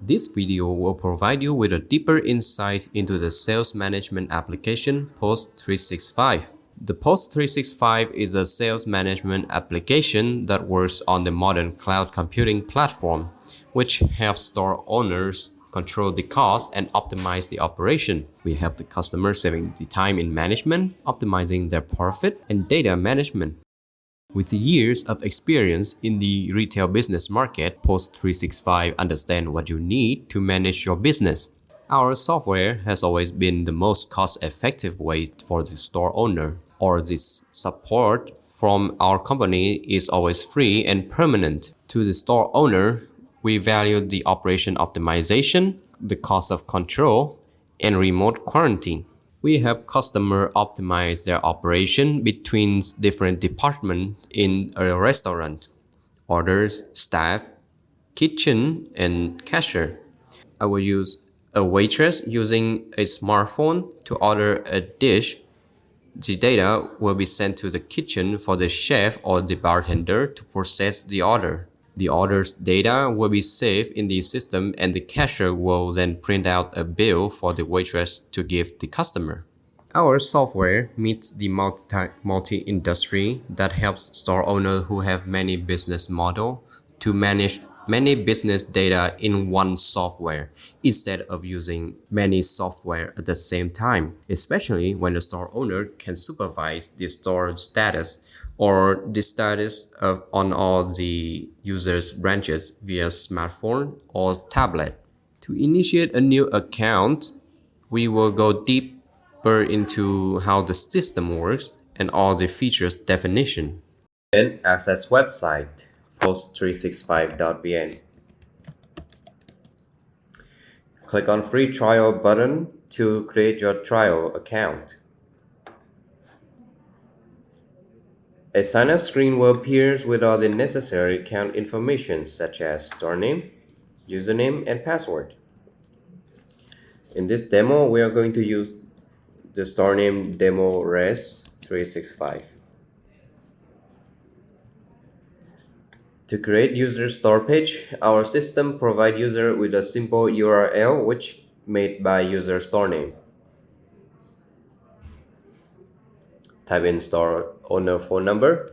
This video will provide you with a deeper insight into the sales management application POS365. The POS365 is a sales management application that works on the modern cloud computing platform, which helps store owners control the cost and optimize the operation. We help the customer saving the time in management, optimizing their profit, and data management. With years of experience in the retail business market, POS365 understands what you need to manage your business. Our software has always been the most cost-effective way for the store owner, or this support from our company is always free and permanent. To the store owner, we value the operation optimization, the cost of control, and remote quarantine. We help customers optimize their operation between different departments in a restaurant: orders, staff, kitchen, and cashier. I will use a waitress using a smartphone to order a dish. The data will be sent to the kitchen for the chef or the bartender to process the order. The order's data will be saved in the system, and the cashier will then print out a bill for the waitress to give the customer. Our software meets the multi-industry that helps store owners who have many business models to manage many business data in one software instead of using many software at the same time, especially when the store owner can supervise the store status or the status on all the users' branches via smartphone or tablet. To initiate a new account, we will go deeper into how the system works and all the features definition. Then access website POS365.vn. Click on free trial button to create your trial account. A sign-up screen will appear with all the necessary account information such as store name, username, and password. In this demo, we are going to use the store name demo res 365. To create user store page, our system provides user with a simple URL which made by user store name. Type in store owner phone number.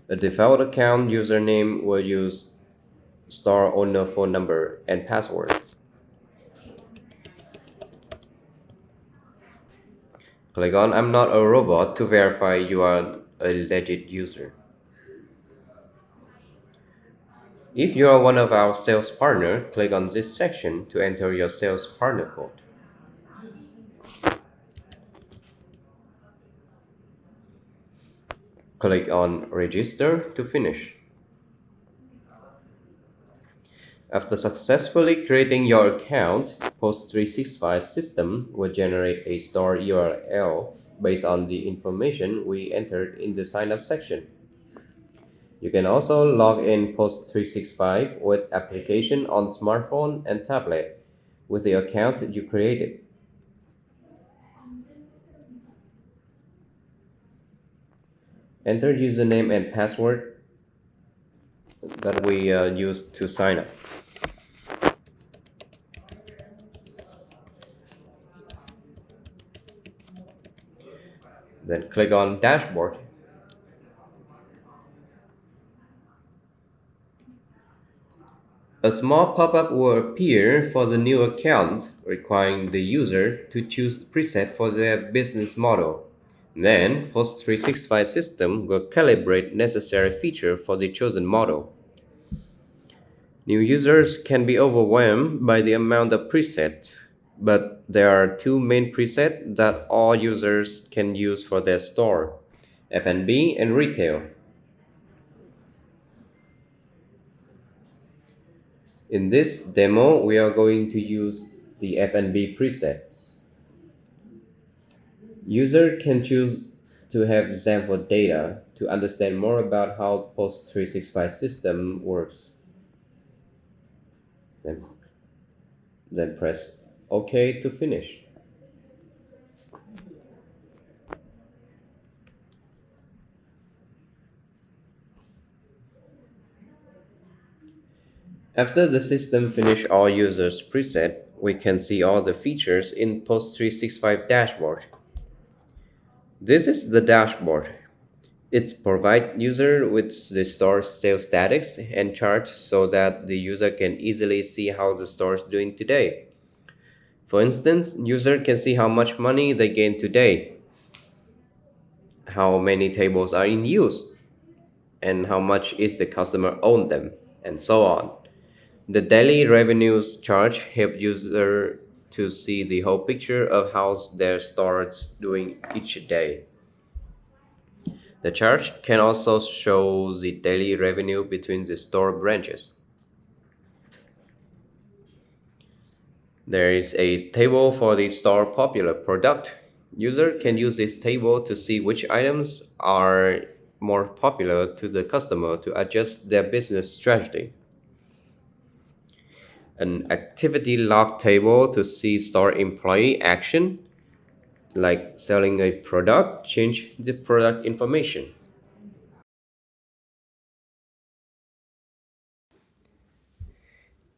The default account username will use store owner phone number and password. Click on I'm not a robot to verify you are a legit user. If you are one of our sales partners, click on this section to enter your sales partner code. Click on Register to finish. After successfully creating your account, POS365 system will generate a store URL based on the information we entered in the sign-up section. You can also log in POS365 with application on smartphone and tablet with the account you created. Enter username and password that we used to sign up. Then click on Dashboard. A small pop-up will appear for the new account, requiring the user to choose the preset for their business model. Then, POS365 system will calibrate necessary features for the chosen model. New users can be overwhelmed by the amount of presets, but there are two main presets that all users can use for their store: F&B and retail. In this demo, we are going to use the F&B presets. User can choose to have sample data to understand more about how POS365 system works. Then press OK to finish. After the system finish all users preset, we can see all the features in POS 365 dashboard. This is the dashboard. It provides user with the store sales statistics and charts so that the user can easily see how the store is doing today. For instance, user can see how much money they gained today, how many tables are in use, and how much is the customer own them, and so on. The daily revenues chart help user to see the whole picture of how their store is doing each day. The chart can also show the daily revenue between the store branches. There is a table for the store popular product. User can use this table to see which items are more popular to the customer to adjust their business strategy. An activity log table to see store employee action, like selling a product, change the product information.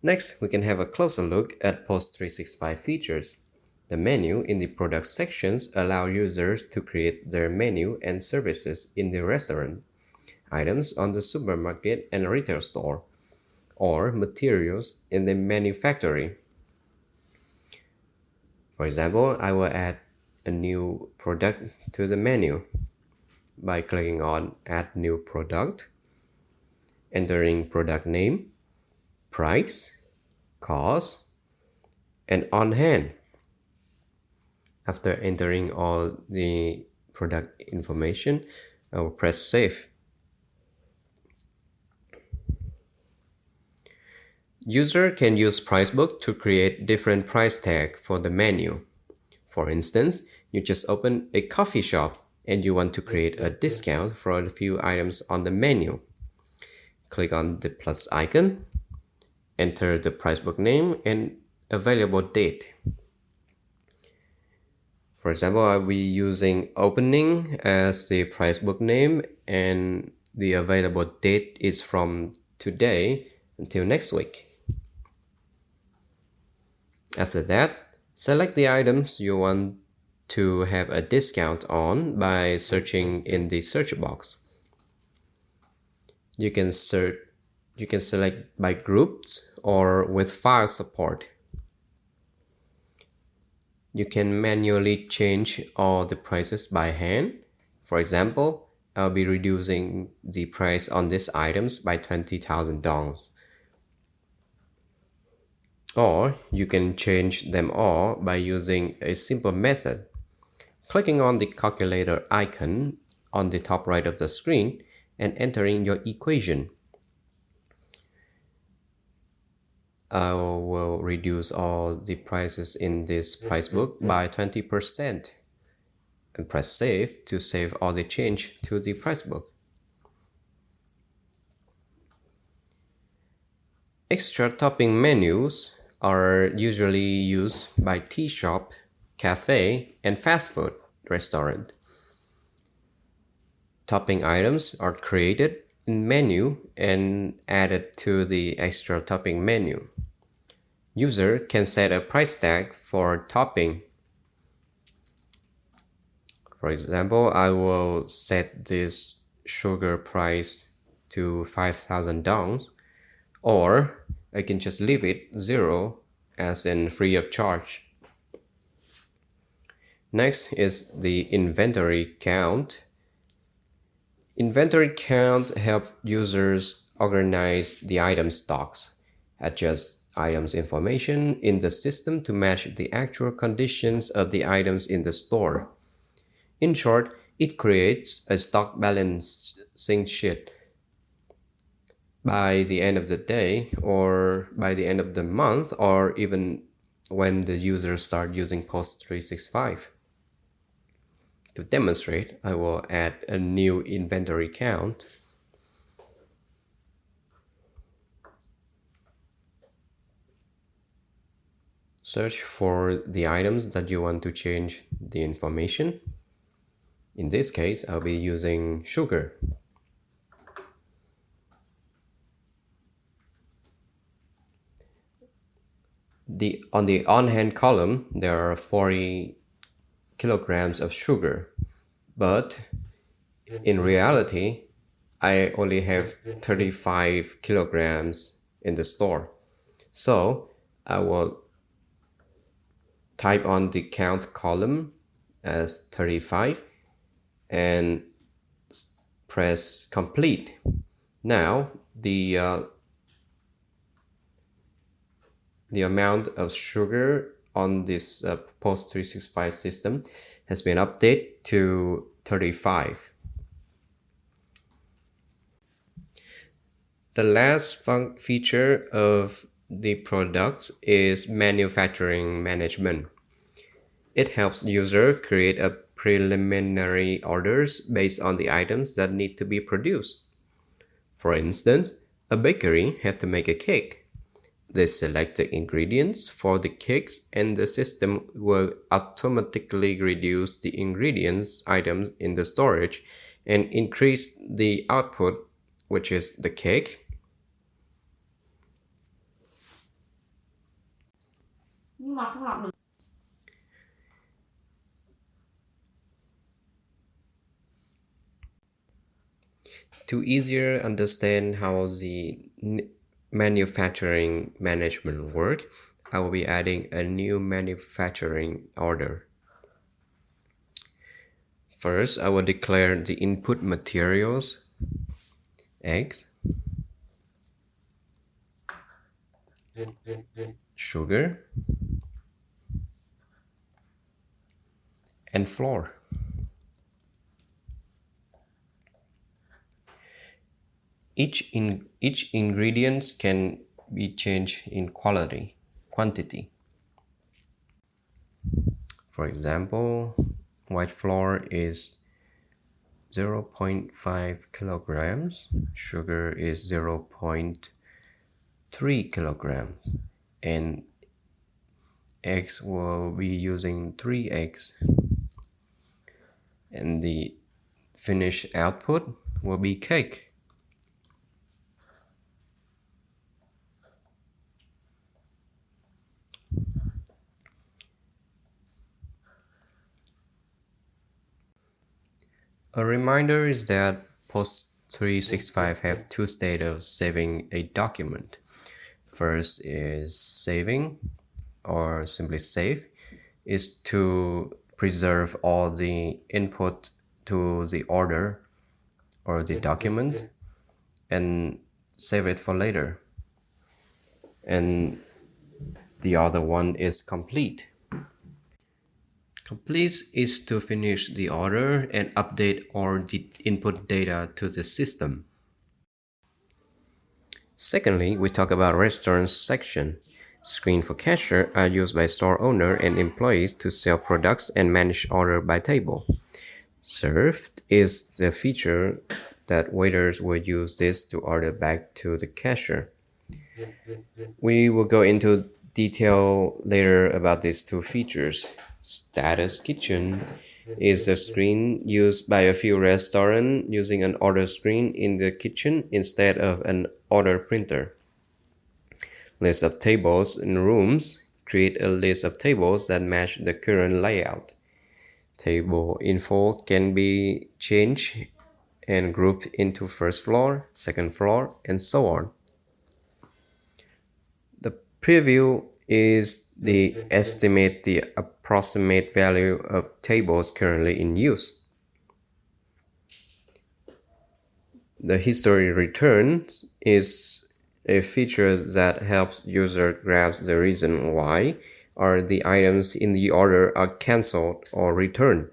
Next, we can have a closer look at POS 365 features. The menu in the product sections allow users to create their menu and services in the restaurant, items on the supermarket and retail store, or materials in the manufacturing. For example, I will add a new product to the menu by clicking on Add New Product, entering product name, price, cost, and on hand. After entering all the product information, I will press Save. User can use Pricebook to create different price tag for the menu. For instance, you just open a coffee shop and you want to create a discount for a few items on the menu. Click on the plus icon, enter the Pricebook name and available date. For example, I'll be using opening as the Pricebook name and the available date is from today until next week. After that, select the items you want to have a discount on by searching in the search box. You can select by groups or with file support. You can manually change all the prices by hand. For example, I'll be reducing the price on these items by $20,000. Or you can change them all by using a simple method. Clicking on the calculator icon on the top right of the screen and entering your equation. I will reduce all the prices in this price book by 20% and press save to save all the change to the price book. Extra topping menus are usually used by tea shop, cafe, and fast food restaurant. Topping items are created in menu and added to the extra topping menu. User can set a price tag for topping. For example, I will set this sugar price to $5,000, or I can just leave it 0 as in free of charge. Next is the inventory count. Inventory count helps users organize the item stocks, adjust items information in the system to match the actual conditions of the items in the store. In short, it creates a stock balancing sheet. By the end of the day, or by the end of the month, or even when the users start using POS 365. To demonstrate, I will add a new inventory count. Search for the items that you want to change the information. In this case, I'll be using sugar. On the on-hand column, there are 40 kilograms of sugar, but in reality, I only have 35 kilograms in the store. So I will type on the count column as 35 and press complete. Now the amount of sugar on this POS365 system has been updated to 35. The last feature of the product is manufacturing management. It helps user create a preliminary orders based on the items that need to be produced. For instance, a bakery has to make a cake. They select the ingredients for the cakes and the system will automatically reduce the ingredients items in the storage and increase the output, which is the cake. To easier understand how the manufacturing management work, I will be adding a new manufacturing order. First, I will declare the input materials, eggs, sugar, and flour. Each ingredient can be changed in quantity. For example, white flour is 0.5 kilograms, sugar is 0.3 kilograms, and eggs will be using 3 eggs. And the finished output will be cake. A reminder is that POS365 have two states of saving a document. First is saving, or simply save, is to preserve all the input to the order or the document and save it for later. And the other one is complete. Complete is to finish the order and update all the input data to the system. Secondly, we talk about restaurant section. Screen for cashier are used by store owner and employees to sell products and manage order by table. Served is the feature that waiters will use this to order back to the cashier. We will go into detail later about these two features. Status kitchen is a screen used by a few restaurants using an order screen in the kitchen instead of an order printer. List of tables in rooms create a list of tables that match the current layout. Table info can be changed and grouped into first floor, second floor, and so on. The preview is the approximate value of tables currently in use. The history return is a feature that helps user grasp the reason why or the items in the order are cancelled or returned.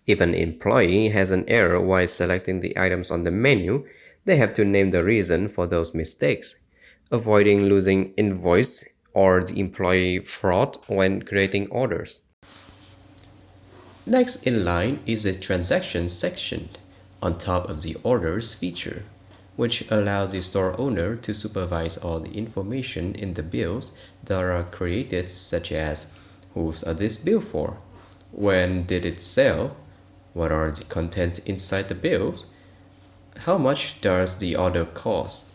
If an employee has an error while selecting the items on the menu, they have to name the reason for those mistakes, avoiding losing invoice or the employee fraud when creating orders. Next in line is the transaction section on top of the orders feature, which allows the store owner to supervise all the information in the bills that are created, such as who's this bill for, when did it sell, what are the content inside the bills, how much does the order cost.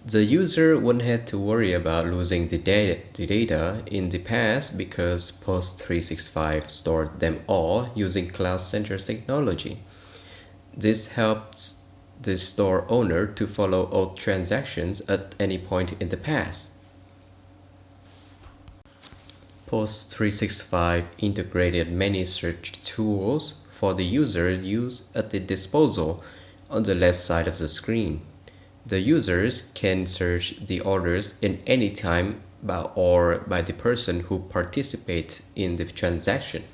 The user wouldn't have to worry about losing the data in the past because POS365 stored them all using cloud-centered technology. This helps the store owner to follow all transactions at any point in the past. POS365 integrated many search tools for the user to use at the disposal on the left side of the screen. The users can search the orders in any time by the person who participates in the transaction.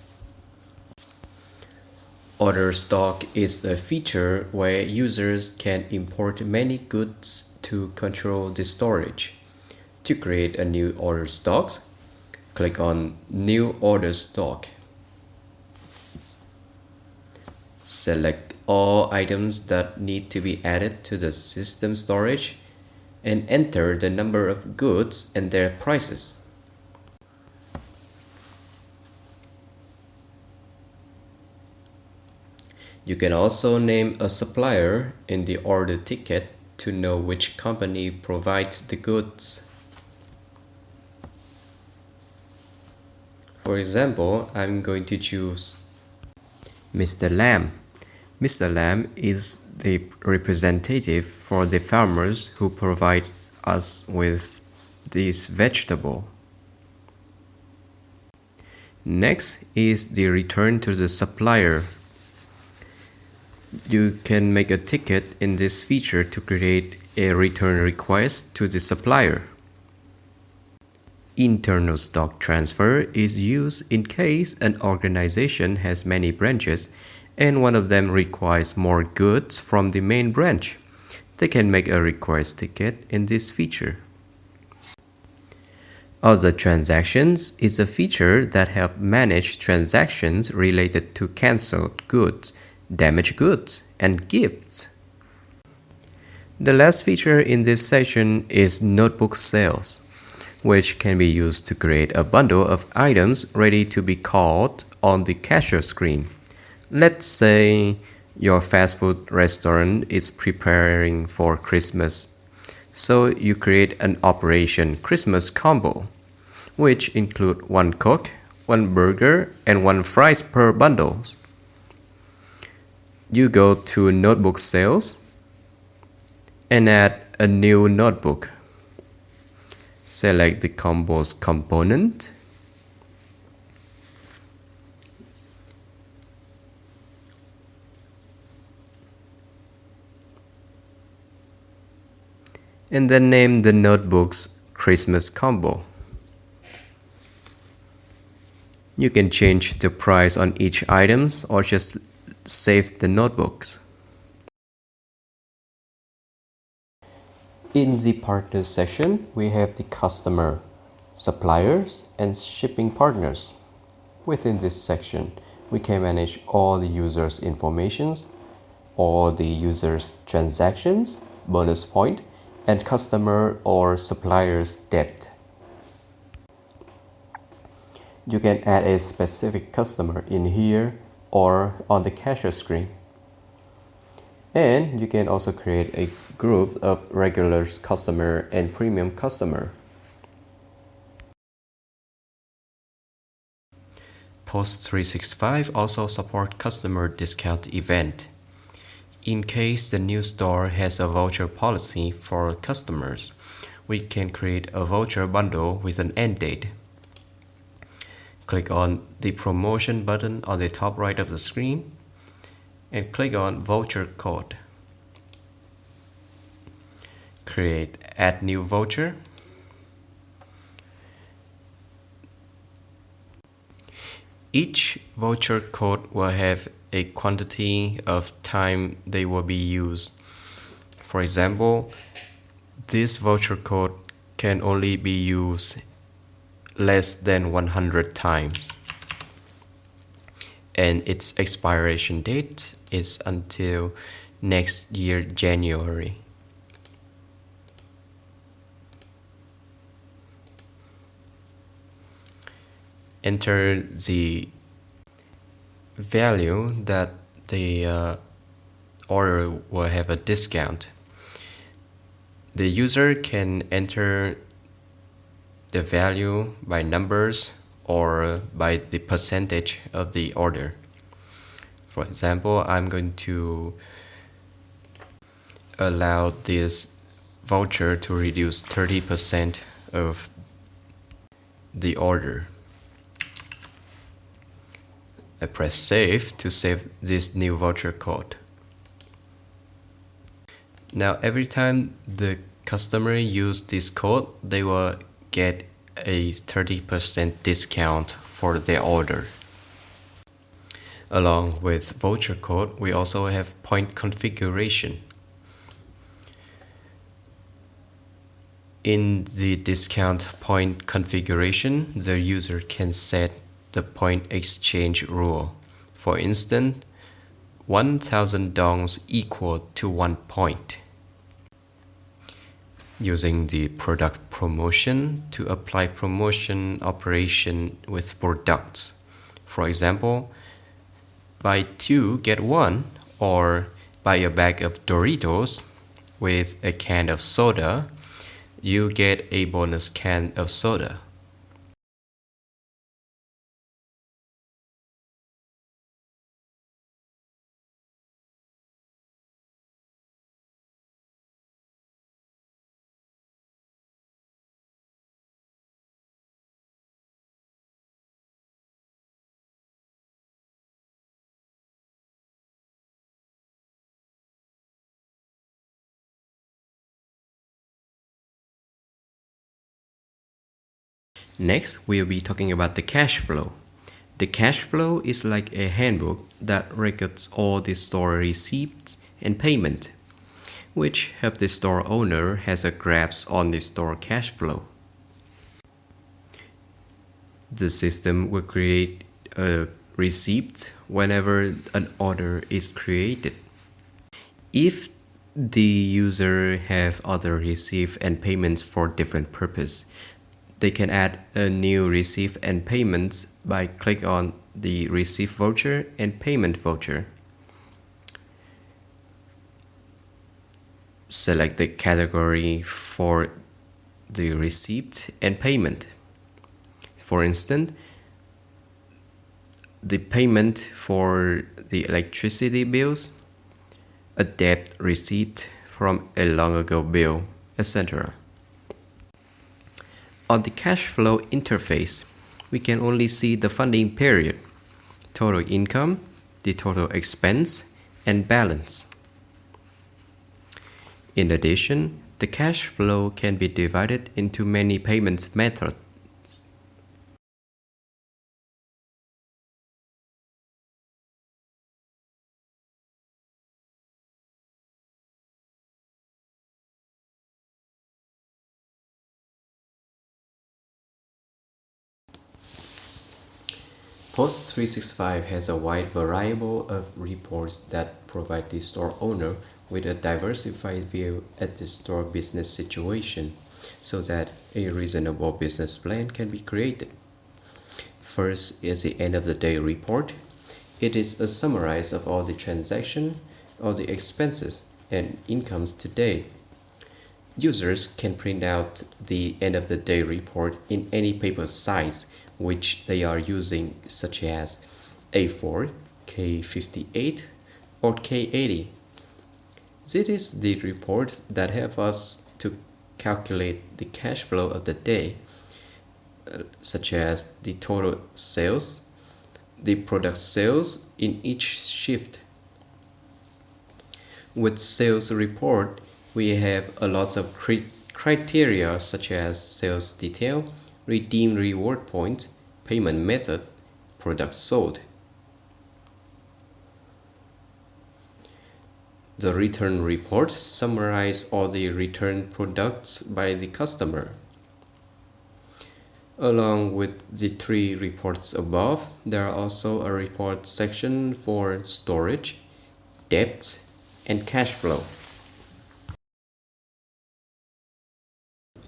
Order stock is a feature where users can import many goods to control the storage. To create a new order stock, click on New Order Stock. Select all items that need to be added to the system storage and enter the number of goods and their prices. You can also name a supplier in the order ticket to know which company provides the goods. For example, I'm going to choose Mr. Lam. Mr. Lam is the representative for the farmers who provide us with this vegetable. Next is the return to the supplier. You can make a ticket in this feature to create a return request to the supplier. Internal stock transfer is used in case an organization has many branches and one of them requires more goods from the main branch. They can make a request ticket in this feature. Other transactions is a feature that helps manage transactions related to canceled goods, damaged goods, and gifts. The last feature in this section is notebook sales, which can be used to create a bundle of items ready to be called on the cashier screen. Let's say your fast food restaurant is preparing for Christmas, so you create an Operation Christmas combo, which include 1 Coke, 1 burger, and 1 fries per bundle. You go to Notebook Sales and add a new notebook. Select the combo's component. And then name the notebook's Christmas combo. You can change the price on each item or just save the notebooks. In the partners section, we have the customer, suppliers, and shipping partners. Within this section, we can manage all the users' informations, all the users' transactions, bonus point, and customer or supplier's debt. You can add a specific customer in here or on the cashier screen. And you can also create a group of regular customer and premium customer. POS365 also support customer discount event. In case the new store has a voucher policy for customers, we can create a voucher bundle with an end date. Click on the promotion button on the top right of the screen and click on voucher code. Create add new voucher. Each voucher code will have a quantity of time they will be used. For example, this voucher code can only be used less than 100 times, and its expiration date is until next year January. Enter the value that the order will have a discount. The user can enter the value by numbers or by the percentage of the order. For example, I'm going to allow this voucher to reduce 30% of the order. I press save to save this new voucher code. Now every time the customer use this code, they will get a 30% discount for their order. Along with voucher code, we also have point configuration. In the discount point configuration, the user can set the point exchange rule. For instance, 1,000 dongs equal to 1 point. Using the product promotion to apply promotion operation with products. For example, buy 2 get 1, or buy a bag of Doritos with a can of soda, you get a bonus can of soda. Next, we'll be talking about the cash flow. The cash flow is like a handbook that records all the store receipts and payment, which help the store owner has a grasp on the store cash flow. The system will create a receipt whenever an order is created. If the user have other receipt and payments for different purpose, they can add a new receipt and payments by click on the receipt voucher and payment voucher. Select the category for the receipt and payment. For instance, the payment for the electricity bills, a debt receipt from a long ago bill, etc. On the cash flow interface, we can only see the funding period, total income, the total expense, and balance. In addition, the cash flow can be divided into many payment methods. POS365 has a wide variety of reports that provide the store owner with a diversified view at the store business situation so that a reasonable business plan can be created. First is the end of the day report. It is a summary of all the transactions, all the expenses, and incomes to date. Users can print out the end of the day report in any paper size which they are using, such as A4, K58, or K80. This is the report that helps us to calculate the cash flow of the day, such as the total sales, the product sales in each shift. With sales report, we have a lot of criteria such as sales detail, redeem reward points, payment method, product sold. The return report summarizes all the returned products by the customer. Along with the 3 reports above, there are also a report section for storage, debts, and cash flow.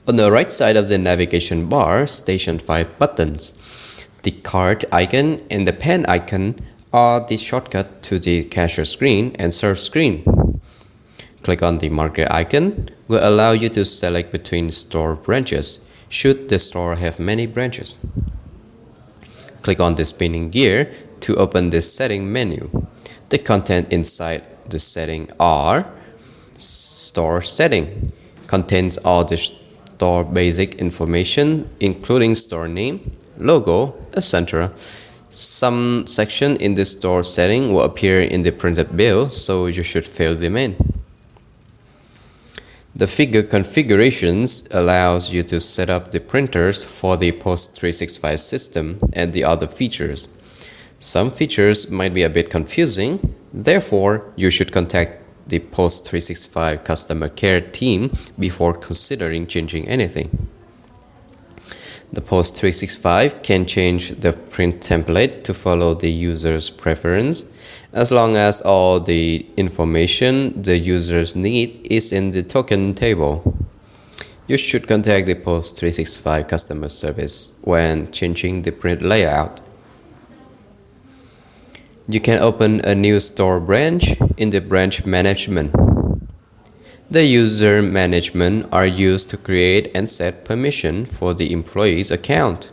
On the right side of the navigation bar, station 5 buttons. The card icon and the pen icon are the shortcut to the cashier screen and serve screen. Click on the marker icon, will allow you to select between store branches, should the store have many branches. Click on the spinning gear to open the setting menu. The content inside the setting are: store setting contains all the store basic information, including store name, logo, etc. Some section in the store setting will appear in the printed bill, so you should fill them in. The figure configurations allows you to set up the printers for the POS365 system and the other features. Some features might be a bit confusing, therefore you should contact the POS365 customer care team before considering changing anything. The POS365 can change the print template to follow the user's preference, as long as all the information the users need is in the token table. You should contact the POS365 customer service when changing the print layout. You can open a new store branch in the branch management. The user management are used to create and set permission for the employee's account.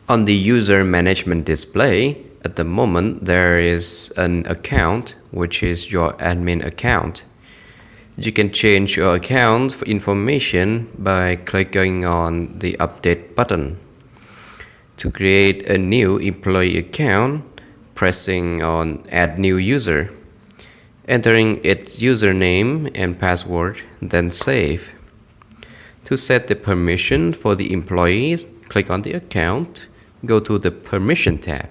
On the user management display, at the moment there is an account, which is your admin account. You can change your account information by clicking on the update button. To create a new employee account, pressing on add new user, entering its username and password, then save. To set the permission for the employees, click on the account, go to the permission tab.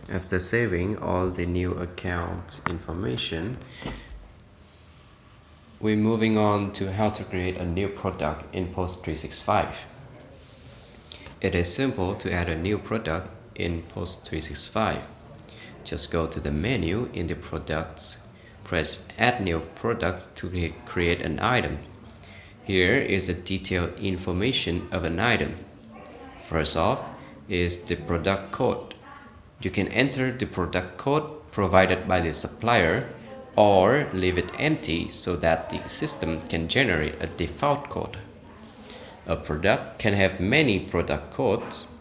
After saving all the new account information, we're moving on to how to create a new product in POS365. It is simple to add a new product in POS365. Just go to the menu in the products, press add new product to create an item. Here is the detailed information of an item. First off is the product code. You can enter the product code provided by the supplier or leave it empty so that the system can generate a default code. A product can have many product codes.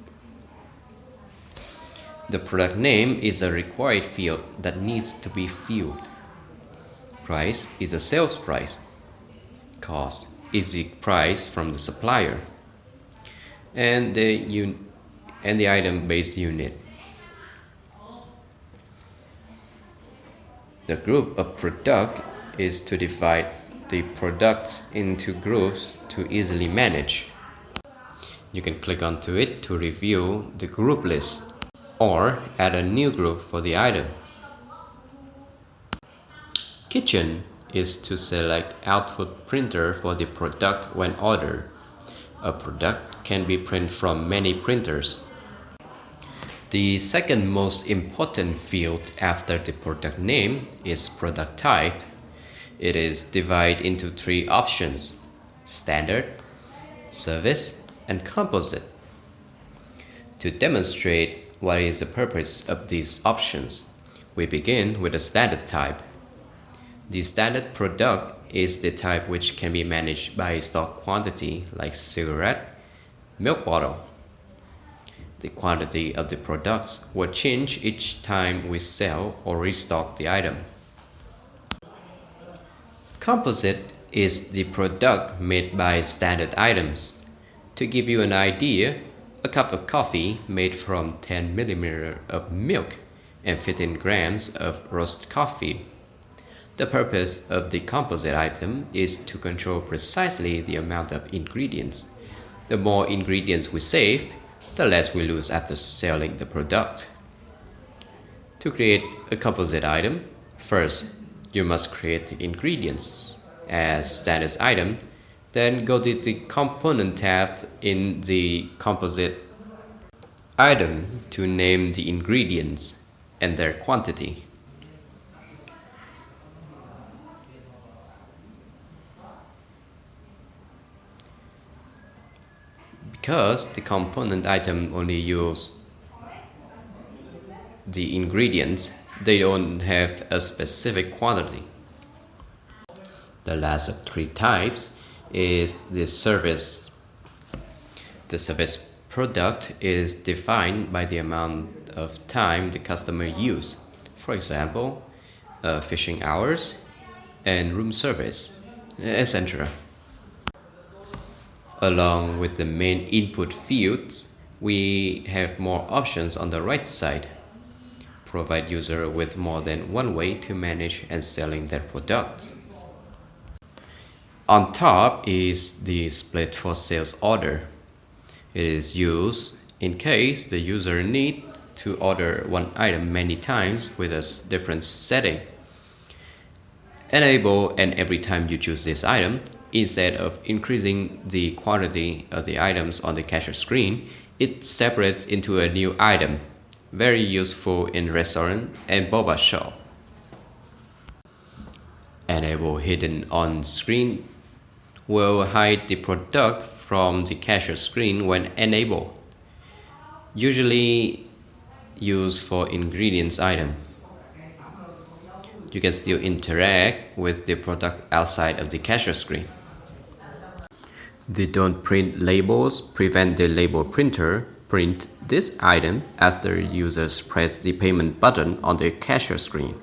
The product name is a required field that needs to be filled. Price is a sales price. Cost is the price from the supplier. And the item base unit. The group of product is to divide the products into groups to easily manage. You can click onto it to review the group list or add a new group for the item. Kitchen is to select output printer for the product when ordered. A product can be printed from many printers. The second most important field after the product name is product type. It is divided into three options: standard, service, and composite. To demonstrate what is the purpose of these options, we begin with the standard type. The standard product is the type which can be managed by stock quantity like cigarette, milk bottle. The quantity of the products will change each time we sell or restock the item. Composite is the product made by standard items. To give you an idea, a cup of coffee made from 10 milliliters of milk and 15 grams of roast coffee. The purpose of the composite item is to control precisely the amount of ingredients. The more ingredients we save, the less we lose after selling the product. To create a composite item, first you must create the ingredients as status item, then go to the component tab in the composite item to name the ingredients and their quantity. Because the component item only use the ingredients, they don't have a specific quantity. The last of three types is the service. The service product is defined by the amount of time the customer used. For example, fishing hours and room service, etc. Along with the main input fields, we have more options on the right side. Provide user with more than one way to manage and selling their product. On top is the split for sales order. It is used in case the user need to order one item many times with a different setting. Enable, and every time you choose this item, instead of increasing the quantity of the items on the cashier screen, it separates into a new item. Very useful in restaurant and boba shop. Enable hidden on screen will hide the product from the cashier screen when enabled. Usually used for ingredients item. You can still interact with the product outside of the cashier screen. The don't print labels prevent the label printer print this item after users press the payment button on the cashier screen.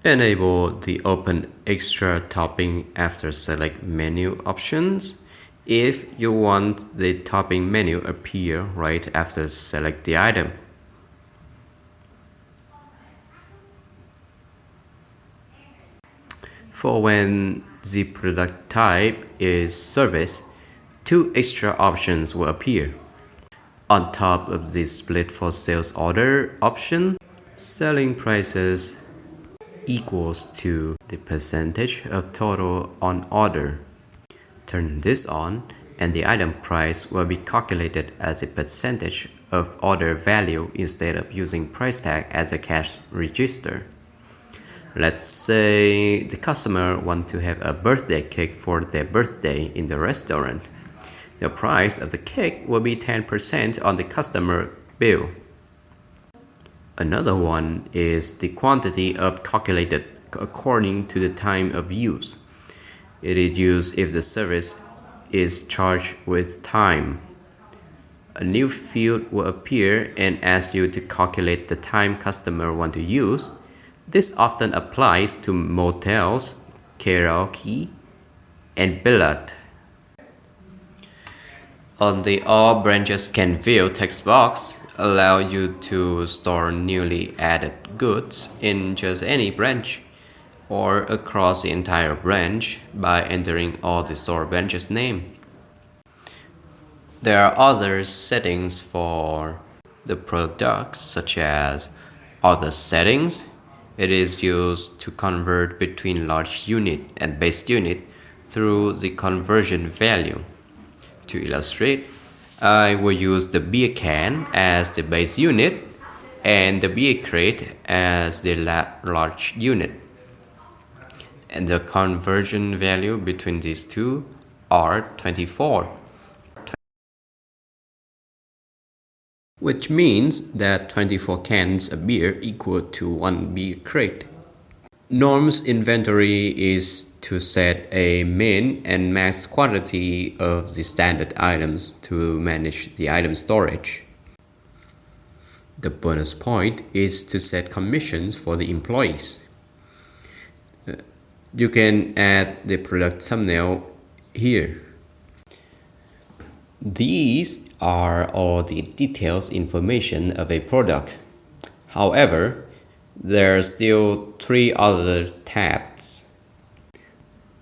Enable the open extra topping after select menu options if you want the topping menu appear right after select the item. For when the product type is service, two extra options will appear. On top of the split for sales order option, selling prices equals to the percentage of total on order. Turn this on and the item price will be calculated as a percentage of order value instead of using price tag as a cash register. Let's say the customer wants to have a birthday cake for their birthday in the restaurant. The price of the cake will be 10% on the customer bill. Another one is the quantity of calculated according to the time of use. It is used if the service is charged with time. A new field will appear and ask you to calculate the time customer wants to use. This often applies to motels, karaoke, and billiard. On the All Branches Can View text box, allow you to store newly added goods in just any branch or across the entire branch by entering all the store branches name. There are other settings for the product such as other settings. It is used to convert between large unit and base unit through the conversion value. To illustrate, I will use the beer can as the base unit and the beer crate as the large unit. And the conversion value between these two are 24. Which means that 24 cans of beer equal to 1 beer crate. Norm's inventory is to set a min and max quantity of the standard items to manage the item storage. The bonus point is to set commissions for the employees. You can add the product thumbnail here. These are all the details information of a product. However, there are still three other tabs.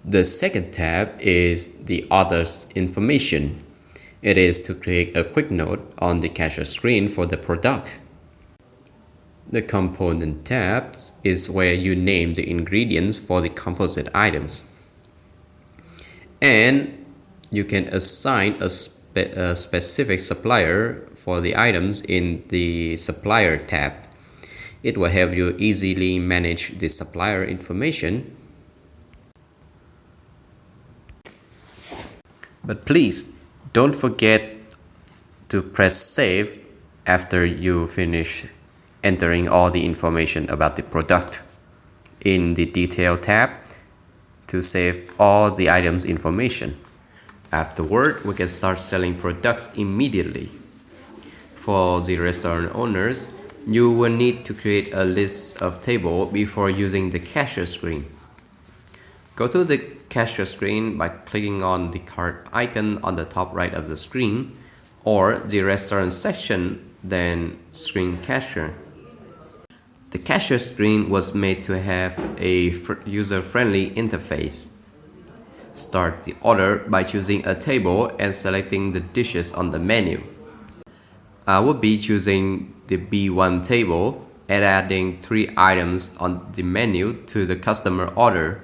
The second tab is the author's information. It is to create a quick note on the cashier screen for the product. The component tabs is where you name the ingredients for the composite items. And you can assign a specific supplier for the items in the supplier tab. It will help you easily manage the supplier information. But please don't forget to press save after you finish entering all the information about the product in the detail tab to save all the items information. Afterward, we can start selling products immediately. For the restaurant owners, you will need to create a list of tables before using the cashier screen. Go to the cashier screen by clicking on the card icon on the top right of the screen, or the restaurant section, then screen cashier. The cashier screen was made to have a user-friendly interface. Start the order by choosing a table and selecting the dishes on the menu. I will be choosing the B1 table and adding 3 items on the menu to the customer order,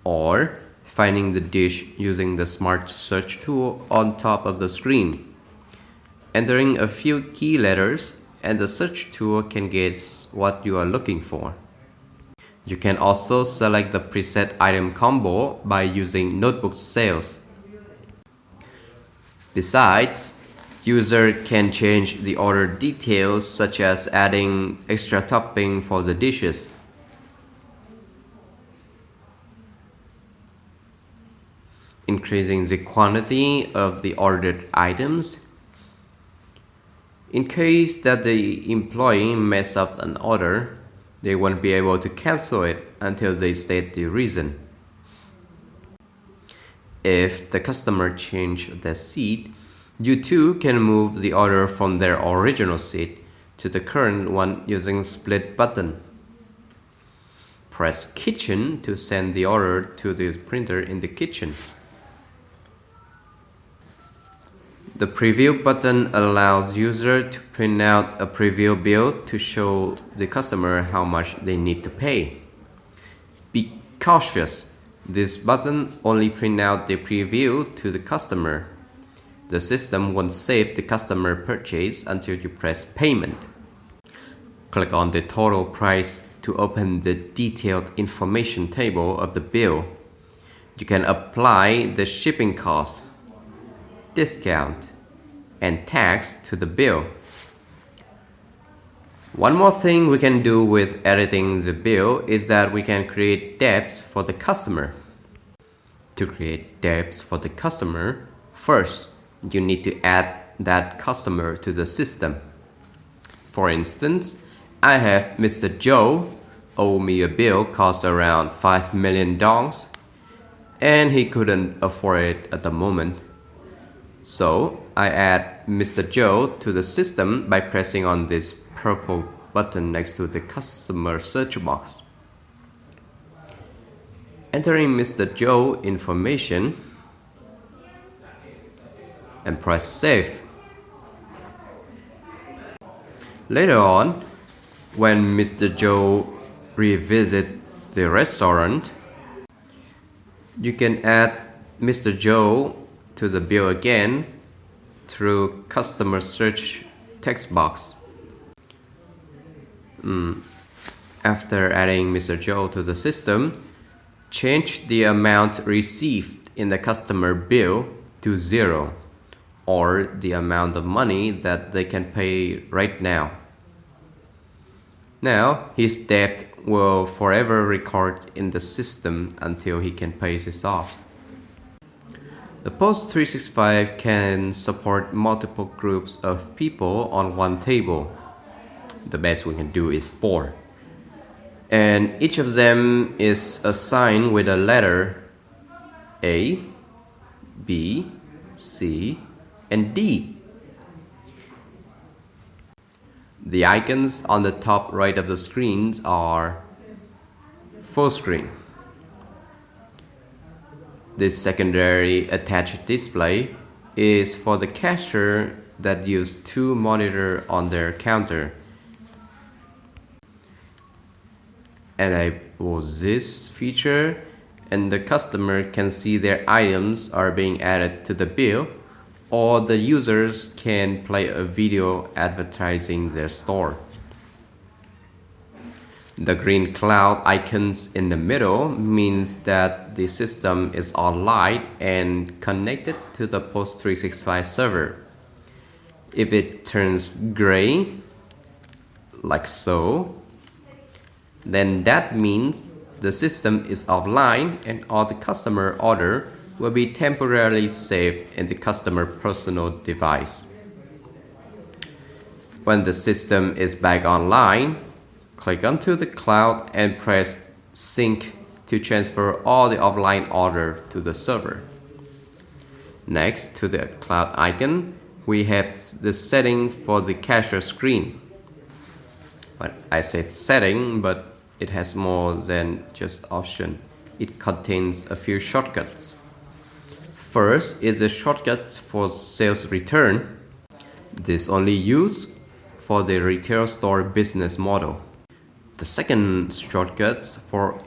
or finding the dish using the smart search tool on top of the screen. Entering a few key letters and the search tool can guess what you are looking for. You can also select the preset item combo by using notebook sales. Besides, user can change the order details such as adding extra topping for the dishes. Increasing the quantity of the ordered items. In case that the employee mess up an order, they won't be able to cancel it until they state the reason. If the customer changed their seat, you too can move the order from their original seat to the current one using split button. Press kitchen to send the order to the printer in the kitchen. The preview button allows user to print out a preview bill to show the customer how much they need to pay. Be cautious, this button only print out the preview to the customer. The system won't save the customer purchase until you press payment. Click on the total price to open the detailed information table of the bill. You can apply the shipping cost, discount, and tax to the bill. One more thing we can do with editing the bill is that we can create debts for the customer. To create debts for the customer, first, you need to add that customer to the system. For instance, I have Mr. Joe owe me a bill cost around $5 million and he couldn't afford it at the moment. So I add Mr. Joe to the system by pressing on this purple button next to the customer search box. Entering Mr. Joe information and press save. Later on, when Mr. Joe revisits the restaurant, you can add Mr. Joe to the bill again through customer search text box. After adding Mr. Joe to the system, change the amount received in the customer bill to 0, or the amount of money that they can pay right now. Now, his debt will forever record in the system until he can pay this off. The POS365 can support multiple groups of people on one table. The best we can do is 4. And each of them is assigned with a letter A, B, C, and D. The icons on the top right of the screens are full screen, This secondary attached display is for the cashier that use two monitors on their counter. Enable this feature and the customer can see their items are being added to the bill, or the users can play a video advertising their store. The green cloud icons in the middle means that the system is online and connected to the POS365 server. If it turns gray, like so, then that means the system is offline and all the customer order will be temporarily saved in the customer personal device. When the system is back online, click onto the cloud and press sync to transfer all the offline order to the server. Next to the cloud icon, we have the setting for the cashier screen. But I said setting, but it has more than just option. It contains a few shortcuts. First is the shortcut for sales return. This only used for the retail store business model. The second shortcut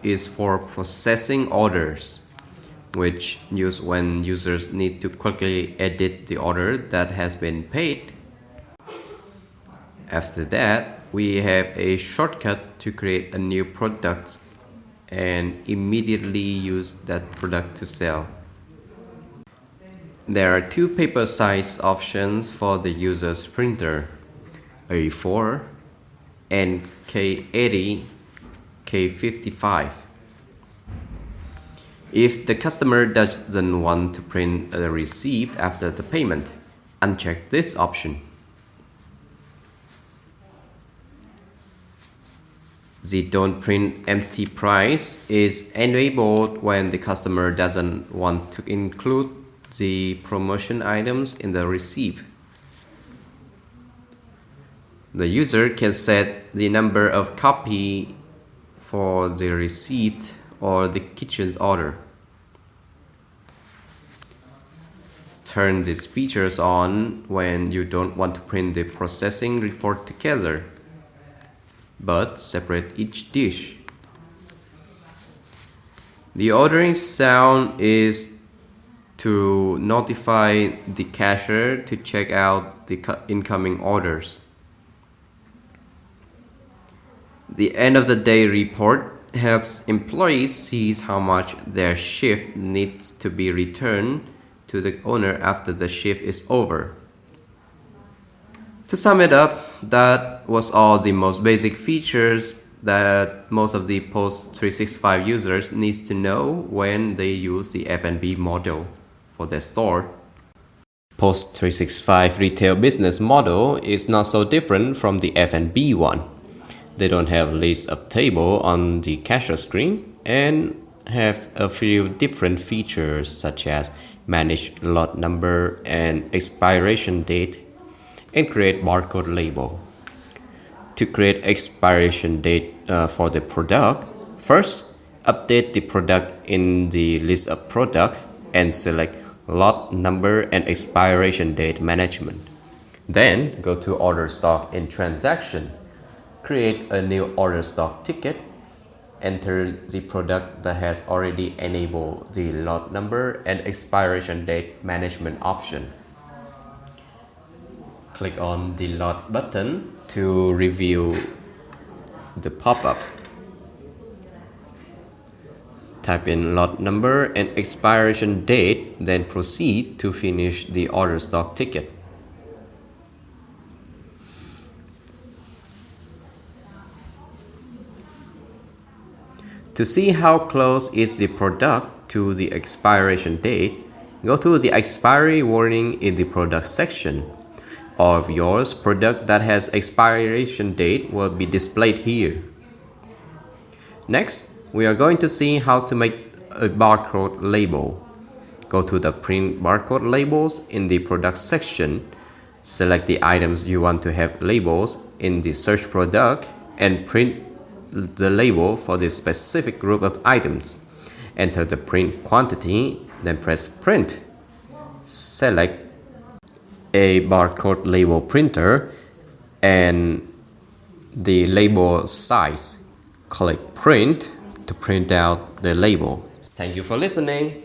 is for processing orders, which used when users need to quickly edit the order that has been paid. After that, we have a shortcut to create a new product and immediately use that product to sell. There are two paper size options for the user's printer, A4 and K80, K55. If the customer doesn't want to print a receipt after the payment, uncheck this option. The don't print empty price is enabled when the customer doesn't want to include the promotion items in the receipt. The user can set the number of copies for the receipt or the kitchen's order. Turn these features on when you don't want to print the processing report together, but separate each dish. The ordering sound is to notify the cashier to check out the incoming orders. The end of the day report helps employees see how much their shift needs to be returned to the owner after the shift is over. To sum it up, that was all the most basic features that most of the POS365 users needs to know when they use the F&B model for their store. POS365 retail business model is not so different from the F&B one. They don't have list of table on the cashier screen and have a few different features such as manage lot number and expiration date and create barcode label. To create expiration date for the product, first update the product in the list of product and select lot number and expiration date management. Then go to order stock in transaction. Create a new order stock ticket. Enter the product that has already enabled the lot number and expiration date management option. Click on the lot button to review the pop-up. Type in lot number and expiration date, then proceed to finish the order stock ticket. To see how close is the product to the expiration date, go to the expiry warning in the product section. All of yours product that has expiration date will be displayed here. Next, we are going to see how to make a barcode label. Go to the print barcode labels in the product section. Select the items you want to have labels in the search product and print the label for the specific group of items. Enter the print quantity then press print. Select a barcode label printer and the label size. Click print to print out the label. Thank you for listening.